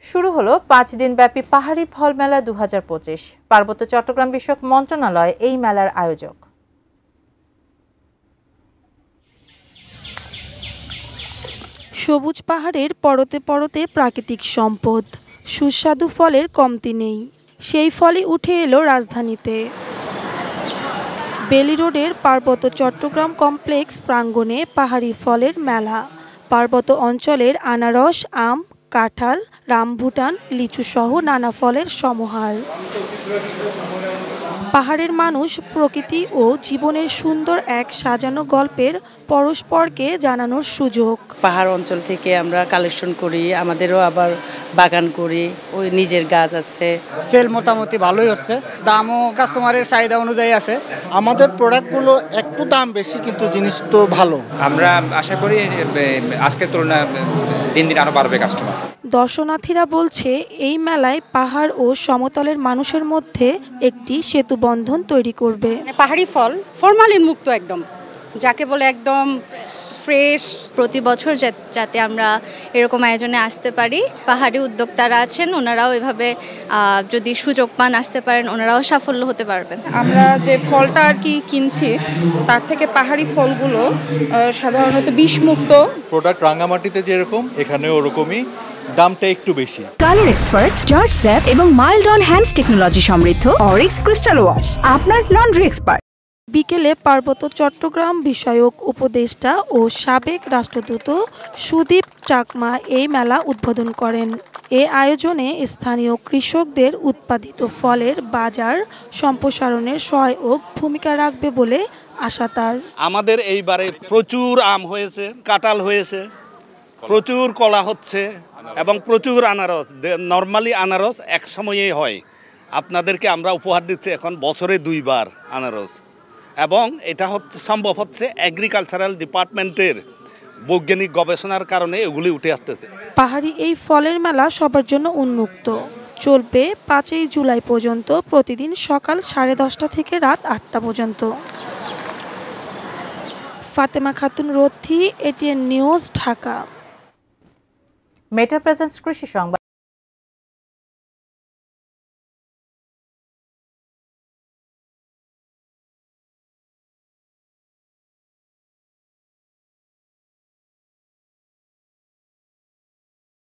শুরু হলো ৫ দিনব্যাপী পাহাড়ি ফল মেলা ২০২৫। পার্বত্য চট্টগ্রাম বিষয়ক মন্ত্রণালয় এই মেলার আয়োজক। সবুজ পাহাড়ের পরতে পরতে প্রাকৃতিক সম্পদ, সুস্বাদু ফলের কমতি নেই। সেই ফলই উঠে এলো রাজধানীতে। বেলি রোডের পার্বত্য চট্টগ্রাম কমপ্লেক্স প্রাঙ্গণে পাহাড়ি ফলের মেলা। পার্বত্য অঞ্চলের আনারস, আম, কাঁঠাল, রামভুটান, লিচু সহ নানা ফলের সমাহার। পাহাড়ের মানুষ, প্রকৃতি ও জীবনের সুন্দর এক সাজানো গল্পের পরস্পরকে জানানোর সুযোগ। পাহাড় অঞ্চল থেকে আমরা কালেকশন করি, আমাদেরও আবার বাগান করি, ওই নিজের গাছ আছে। সেল মোটামুটি ভালোই হচ্ছে, দামও কাস্টমারের চাহিদা অনুযায়ী আছে। আমাদের প্রোডাক্টগুলো একটু দাম বেশি, কিন্তু জিনিস তো ভালো। আমরা আশা করি আজকের তুলনায় দিন দিন আরো বাড়বে কাস্টমার। দর্শনার্থীরা বলছে, এই মেলায় পাহাড় ও সমতলের মানুষের মধ্যে একটি সেতু বন্ধন তৈরি করবে। পাহাড়ি ফল ফরমালিন মুক্ত, একদম যাকে বলে একদম ফ্রেশ। প্রতি বছর যাতে আমরা এরকম আয়োজনে আসতে পারি, পাহাড়ি উদ্যোক্তারা আছেন, ওনারাও এভাবে যদি সুযোগ পান আসতে পারেন, ওনারাও সাফল্য হতে পারবেন। আমরা যে ফলটা আর কি কিনছি, তার থেকে পাহাড়ি ফলগুলো সাধারণত বিষমুক্ত। প্রোডাক্ট রাঙামাটিতে যেরকম, এখানেও ওরকমই, দামটা একটু বেশি। কালার এক্সপার্ট, জর্জ স্যাপ এবং মাইল্ড অন হ্যান্ডস টেকনোলজি সমৃদ্ধ অরিক্স ক্রিস্টাল ওয়াশ আপনার লন্ড্রি এক্সপার্ট। বিকেলে পার্বত্য চট্টগ্রাম বিষয়ক উপদেষ্টা ও সাবেক রাষ্ট্রদূত সুদীপ চাকমা এই মেলা উদ্বোধন করেন। এ আয়োজনে স্থানীয় কৃষকদের উৎপাদিত ফলের বাজার সম্প্রসারণের সহায়ক ভূমিকা রাখবে বলে আশা তার। আমাদের এইবারে প্রচুর আম হয়েছে, কাঁঠাল হয়েছে, প্রচুর কলা হচ্ছে এবং প্রচুর আনারস। নর্মালি আনারস এক সময়েই হয়, আপনাদেরকে আমরা উপহার দিচ্ছি এখন বছরে 2 বার আনারস। এবং এটা সম্ভব হচ্ছে এগ্রিকালচারাল ডিপার্টমেন্টের বৈজ্ঞানিক গবেষণার কারণে এগুলি উঠে আসতেছে। পাহাড়ি এই ফলের মেলা সবার জন্য উন্মুক্ত, চলবে 5 জুলাই পর্যন্ত, প্রতিদিন সকাল 10:30 থেকে রাত 8টা পর্যন্ত। Fatema Khatun Rathi, ATN news, Dhaka. Meta presence কৃষি সংবাদ।